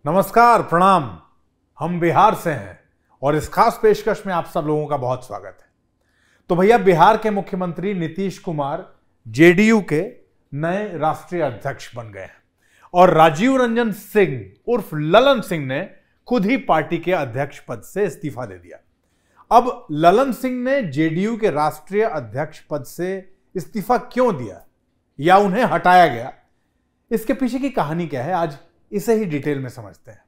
नमस्कार, प्रणाम। हम बिहार से हैं और इस खास पेशकश में आप सब लोगों का बहुत स्वागत है। तो भैया, बिहार के मुख्यमंत्री नीतीश कुमार जेडीयू के नए राष्ट्रीय अध्यक्ष बन गए हैं और राजीव रंजन सिंह उर्फ ललन सिंह ने खुद ही पार्टी के अध्यक्ष पद से इस्तीफा दे दिया। अब ललन सिंह ने जेडीयू के राष्ट्रीय अध्यक्ष पद से इस्तीफा क्यों दिया या उन्हें हटाया गया, इसके पीछे की कहानी क्या है, आज इसे ही डिटेल में समझते हैं।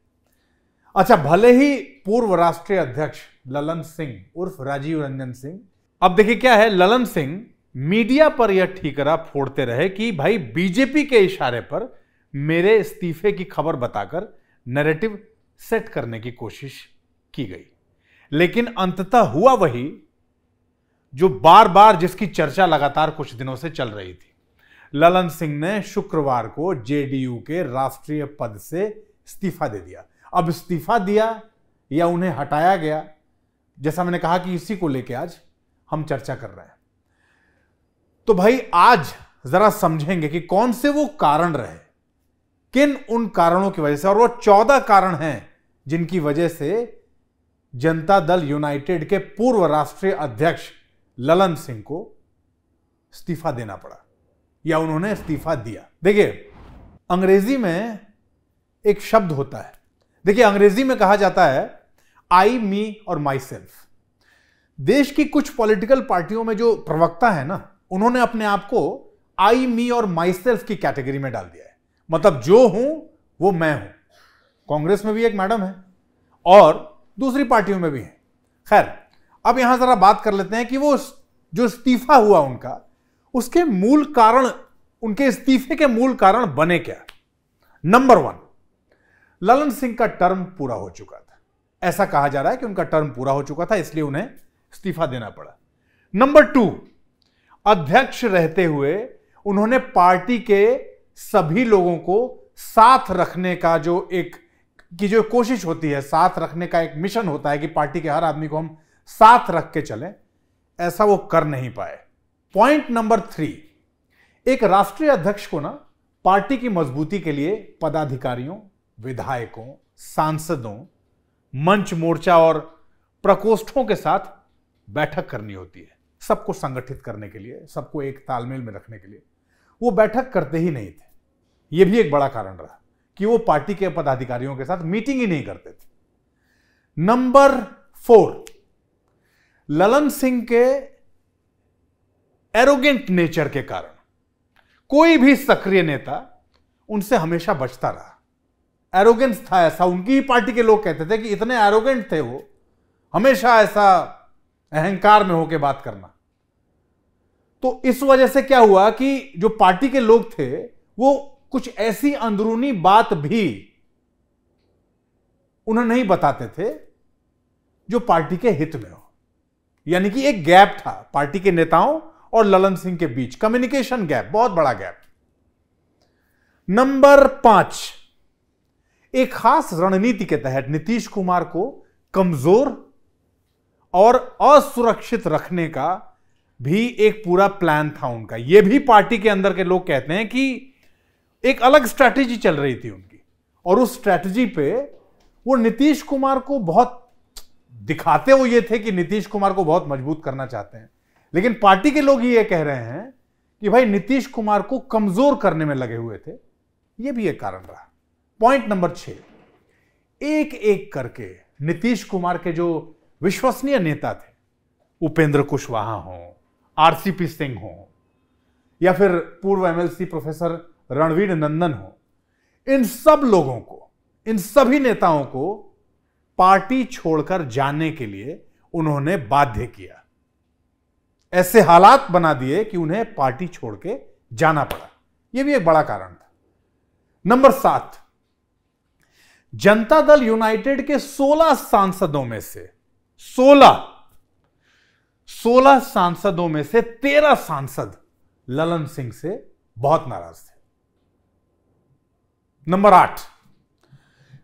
अच्छा, भले ही पूर्व राष्ट्रीय अध्यक्ष ललन सिंह उर्फ राजीव रंजन सिंह, अब देखिए क्या है, ललन सिंह मीडिया पर यह ठीकरा फोड़ते रहे कि भाई बीजेपी के इशारे पर मेरे इस्तीफे की खबर बताकर नैरेटिव सेट करने की कोशिश की गई, लेकिन अंततः हुआ वही जो बार बार जिसकी चर्चा लगातार कुछ दिनों से चल रही थी। ललन सिंह ने शुक्रवार को जेडीयू के राष्ट्रीय पद से इस्तीफा दे दिया। अब इस्तीफा दिया या उन्हें हटाया गया, जैसा मैंने कहा कि इसी को लेकर आज हम चर्चा कर रहे हैं। तो भाई आज जरा समझेंगे कि कौन से वो कारण रहे, किन उन कारणों की वजह से, और वो 14 कारण हैं जिनकी वजह से जनता दल यूनाइटेड के पूर्व राष्ट्रीय अध्यक्ष ललन सिंह को इस्तीफा देना पड़ा या उन्होंने इस्तीफा दिया। देखिए, अंग्रेजी में एक शब्द होता है, देखिए अंग्रेजी में कहा जाता है आई, मी और माई सेल्फ। देश की कुछ पॉलिटिकल पार्टियों में जो प्रवक्ता है ना, उन्होंने अपने आप को आई, मी और माई सेल्फ की कैटेगरी में डाल दिया है। मतलब जो हूं वो मैं हूं। कांग्रेस में भी एक मैडम है और दूसरी पार्टियों में भी है। खैर, अब यहां जरा बात कर लेते हैं कि वो जो इस्तीफा हुआ उनका, उसके मूल कारण, उनके इस्तीफे के मूल कारण बने क्या। नंबर 1, ललन सिंह का टर्म पूरा हो चुका था। ऐसा कहा जा रहा है कि उनका टर्म पूरा हो चुका था, इसलिए उन्हें इस्तीफा देना पड़ा। नंबर 2, अध्यक्ष रहते हुए उन्होंने पार्टी के सभी लोगों को साथ रखने का जो कोशिश होती है, साथ रखने का एक मिशन होता है कि पार्टी के हर आदमी को हम साथ रख के चलें, ऐसा वो कर नहीं पाए। पॉइंट नंबर 3, एक राष्ट्रीय अध्यक्ष को ना पार्टी की मजबूती के लिए पदाधिकारियों, विधायकों, सांसदों, मंच, मोर्चा और प्रकोष्ठों के साथ बैठक करनी होती है। सबको संगठित करने के लिए, सबको एक तालमेल में रखने के लिए वो बैठक करते ही नहीं थे। यह भी एक बड़ा कारण रहा कि वो पार्टी के पदाधिकारियों के साथ मीटिंग ही नहीं करते थे। नंबर 4, ललन सिंह के एरोगेंट नेचर के कारण कोई भी सक्रिय नेता उनसे हमेशा बचता रहा। एरोगेंस था ऐसा, उनकी ही पार्टी के लोग कहते थे कि इतने एरोगेंट थे वो, हमेशा ऐसा अहंकार में होकर बात करना। तो इस वजह से क्या हुआ कि जो पार्टी के लोग थे वो कुछ ऐसी अंदरूनी बात भी उन्हें नहीं बताते थे जो पार्टी के हित में हो। यानी कि एक गैप था पार्टी के नेताओं और ललन सिंह के बीच, कम्युनिकेशन गैप, बहुत बड़ा गैप। नंबर 5, एक खास रणनीति के तहत नीतीश कुमार को कमजोर और असुरक्षित रखने का भी एक पूरा प्लान था उनका। यह भी पार्टी के अंदर के लोग कहते हैं कि एक अलग स्ट्रैटेजी चल रही थी उनकी, और उस स्ट्रैटेजी पे वो नीतीश कुमार को बहुत दिखाते हुए ये थे कि नीतीश कुमार को बहुत मजबूत करना चाहते हैं, लेकिन पार्टी के लोग ये कह रहे हैं कि भाई नीतीश कुमार को कमजोर करने में लगे हुए थे। यह भी एक कारण रहा। पॉइंट नंबर 6, एक एक करके नीतीश कुमार के जो विश्वसनीय नेता थे, उपेंद्र कुशवाहा हो, आरसीपी सिंह हो, या फिर पूर्व एमएलसी प्रोफेसर रणवीर नंदन हो, इन सब लोगों को, इन सभी नेताओं को पार्टी छोड़कर जाने के लिए उन्होंने बाध्य किया। ऐसे हालात बना दिए कि उन्हें पार्टी छोड़ के जाना पड़ा। यह भी एक बड़ा कारण था। नंबर 7, जनता दल यूनाइटेड के 16 सांसदों में से 16 सांसदों में से 13 सांसद ललन सिंह से बहुत नाराज थे। नंबर 8,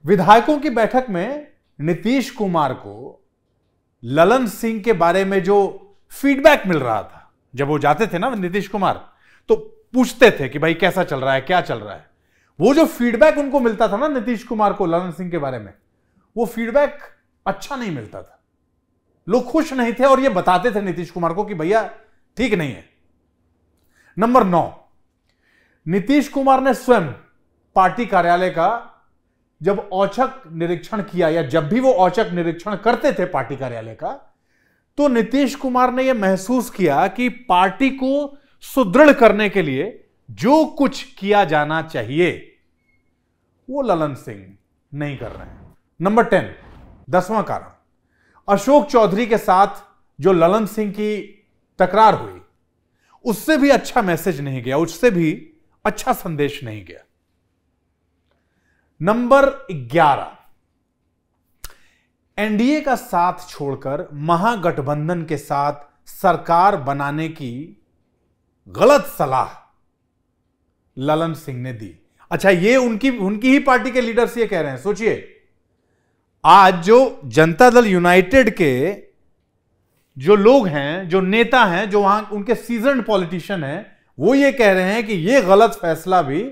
विधायकों की बैठक में नीतीश कुमार को ललन सिंह के बारे में जो फीडबैक मिल रहा था, जब वो जाते थे ना नीतीश कुमार, तो पूछते थे कि भाई कैसा चल रहा है, क्या चल रहा है। वो जो फीडबैक उनको मिलता था ना नीतीश कुमार को ललन सिंह के बारे में, वो फीडबैक अच्छा नहीं मिलता था, लोग खुश नहीं थे और ये बताते थे नीतीश कुमार को कि भैया ठीक नहीं है। नंबर 9, नीतीश कुमार ने स्वयं पार्टी कार्यालय का जब औचक निरीक्षण किया, या जब भी वो औचक निरीक्षण करते थे पार्टी कार्यालय का, तो नीतीश कुमार ने यह महसूस किया कि पार्टी को सुदृढ़ करने के लिए जो कुछ किया जाना चाहिए वो ललन सिंह नहीं कर रहे हैं। नंबर 10, 10वां कारण, अशोक चौधरी के साथ जो ललन सिंह की तकरार हुई उससे भी अच्छा मैसेज नहीं गया, उससे भी अच्छा संदेश नहीं गया। नंबर 11, एनडीए का साथ छोड़कर महागठबंधन के साथ सरकार बनाने की गलत सलाह ललन सिंह ने दी। अच्छा, ये उनकी ही पार्टी के लीडर्स ये कह रहे हैं। सोचिए, आज जो जनता दल यूनाइटेड के जो लोग हैं, जो नेता हैं, जो वहां उनके सीजन्ड पॉलिटिशियन हैं, वो ये कह रहे हैं कि ये गलत फैसला भी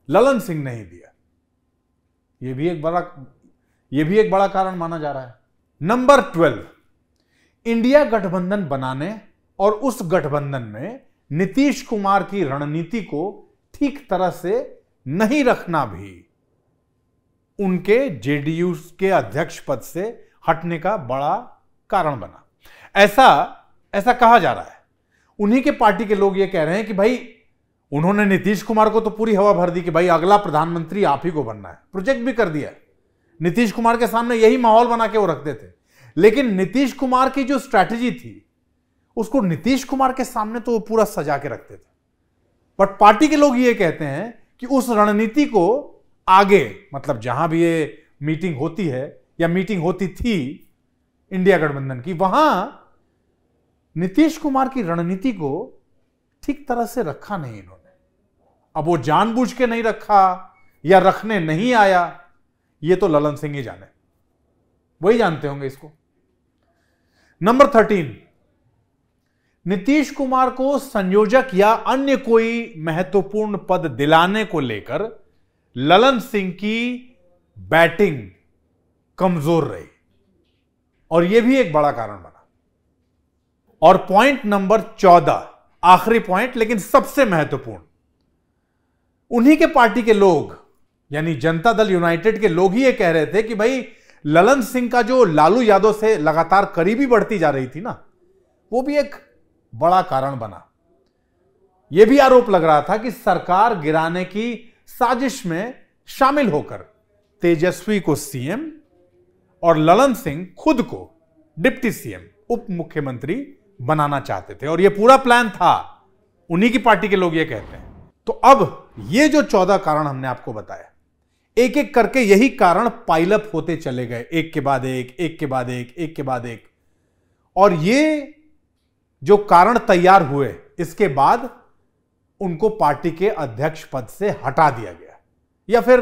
ललन सिंह ने ही दिया। ये भी एक बड़ा कारण माना जा रहा है। नंबर 12, इंडिया गठबंधन बनाने और उस गठबंधन में नीतीश कुमार की रणनीति को ठीक तरह से नहीं रखना भी उनके जेडीयू के अध्यक्ष पद से हटने का बड़ा कारण बना। ऐसा कहा जा रहा है। उन्हीं के पार्टी के लोग ये कह रहे हैं कि भाई उन्होंने नीतीश कुमार को तो पूरी हवा भर दी कि भाई अगला प्रधानमंत्री आप ही को बनना है, प्रोजेक्ट भी कर दिया। नीतीश कुमार के सामने यही माहौल बना के वो रखते थे, लेकिन नीतीश कुमार की जो स्ट्रैटेजी थी उसको नीतीश कुमार के सामने तो वो पूरा सजा के रखते थे। बट पार्टी के लोग ये कहते हैं कि उस रणनीति को आगे, मतलब जहां भी ये मीटिंग होती है या मीटिंग होती थी इंडिया गठबंधन की, वहां नीतीश कुमार की रणनीति को ठीक तरह से रखा नहीं इन्होंने। अब वो जानबूझ के नहीं रखा या रखने नहीं आया, ये तो ललन सिंह ही जाने, वही जानते होंगे इसको। नंबर 13, नीतीश कुमार को संयोजक या अन्य कोई महत्वपूर्ण पद दिलाने को लेकर ललन सिंह की बैटिंग कमजोर रही और यह भी एक बड़ा कारण बना। और पॉइंट नंबर 14, आखिरी पॉइंट लेकिन सबसे महत्वपूर्ण, उन्हीं के पार्टी के लोग यानी जनता दल यूनाइटेड के लोग ही ये कह रहे थे कि भाई ललन सिंह का जो लालू यादव से लगातार करीबी बढ़ती जा रही थी ना, वो भी एक बड़ा कारण बना। यह भी आरोप लग रहा था कि सरकार गिराने की साजिश में शामिल होकर तेजस्वी को सीएम और ललन सिंह खुद को डिप्टी सीएम, उप मुख्यमंत्री बनाना चाहते थे और यह पूरा प्लान था। उन्हीं की पार्टी के लोग यह कहते हैं। तो अब ये जो 14 कारण हमने आपको बताया, एक एक करके यही कारण पाइलअप होते चले गए, एक के बाद एक, एक के बाद एक, एक के बाद एक। और ये जो कारण तैयार हुए, इसके बाद उनको पार्टी के अध्यक्ष पद से हटा दिया गया या फिर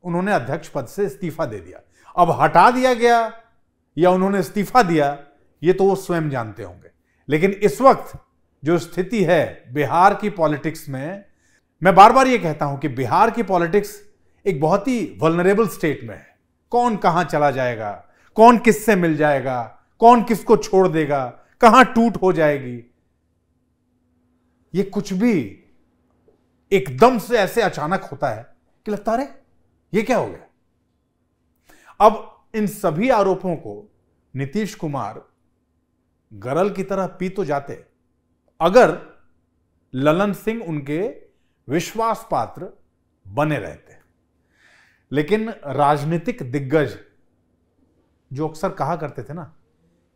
उन्होंने अध्यक्ष पद से इस्तीफा दे दिया। अब हटा दिया गया या उन्होंने इस्तीफा दिया, ये तो वो स्वयं जानते होंगे। लेकिन इस वक्त जो स्थिति है बिहार की पॉलिटिक्स में, मैं बार बार ये कहता हूं कि बिहार की पॉलिटिक्स एक बहुत ही वल्नरेबल स्टेट में है। कौन कहां चला जाएगा, कौन किससे मिल जाएगा, कौन किसको छोड़ देगा, कहां टूट हो जाएगी, ये कुछ भी एकदम से ऐसे अचानक होता है कि लगता है अरे ये क्या हो गया। अब इन सभी आरोपों को नीतीश कुमार गरल की तरह पी तो जाते अगर ललन सिंह उनके विश्वास पात्र बने रहते। लेकिन राजनीतिक दिग्गज जो अक्सर कहा करते थे ना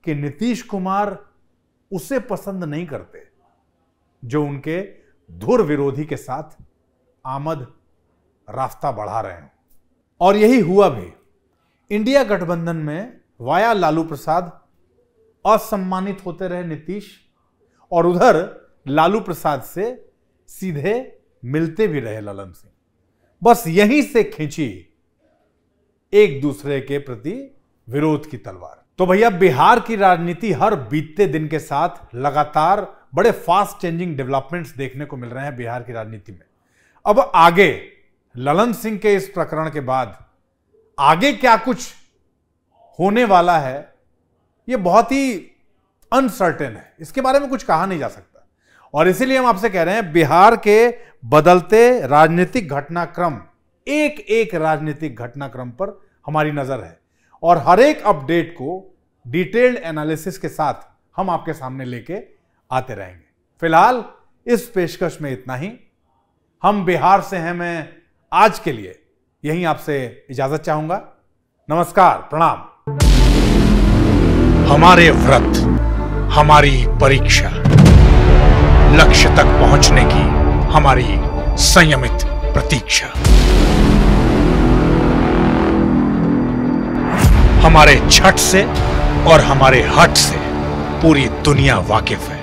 कि नीतीश कुमार उसे पसंद नहीं करते जो उनके धुर विरोधी के साथ आमद रास्ता बढ़ा रहे हैं। और यही हुआ भी। इंडिया गठबंधन में वाया लालू प्रसाद असम्मानित होते रहे नीतीश, और उधर लालू प्रसाद से सीधे मिलते भी रहे ललन सिंह। बस यहीं से खींची एक दूसरे के प्रति विरोध की तलवार। तो भैया बिहार की राजनीति हर बीतते दिन के साथ लगातार बड़े फास्ट चेंजिंग डेवलपमेंट्स देखने को मिल रहे हैं बिहार की राजनीति में। अब आगे ललन सिंह के इस प्रकरण के बाद आगे क्या कुछ होने वाला है, यह बहुत ही अनसर्टेन है। इसके बारे में कुछ कहा नहीं जा सकता और इसीलिए हम आपसे कह रहे हैं, बिहार के बदलते राजनीतिक घटनाक्रम, एक एक राजनीतिक घटनाक्रम पर हमारी नजर है और हर एक अपडेट को डिटेल्ड एनालिसिस के साथ हम आपके सामने लेके आते रहेंगे। फिलहाल इस पेशकश में इतना ही। हम बिहार से हैं, मैं आज के लिए यहीं आपसे इजाजत चाहूंगा। नमस्कार, प्रणाम। हमारे व्रत, हमारी परीक्षा, लक्ष्य तक पहुंचने की हमारी संयमित प्रतीक्षा। हमारे छठ से और हमारे हठ से पूरी दुनिया वाकिफ है।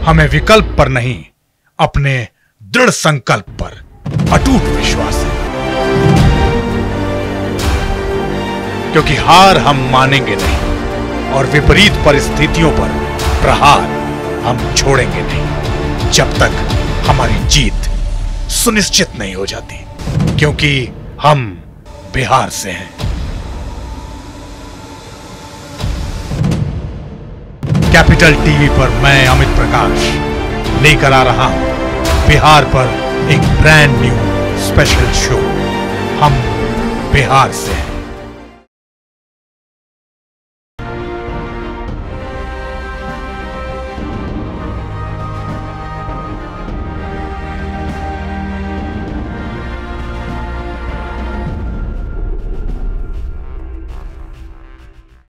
हमें विकल्प पर नहीं, अपने दृढ़ संकल्प पर अटूट विश्वास है, क्योंकि हार हम मानेंगे नहीं और विपरीत परिस्थितियों पर प्रहार हम छोड़ेंगे नहीं जब तक हमारी जीत सुनिश्चित नहीं हो जाती, क्योंकि हम बिहार से हैं। कैपिटल टीवी पर मैं अमित प्रकाश लेकर आ रहा हूं बिहार पर एक ब्रांड न्यू स्पेशल शो, हम बिहार से हैं।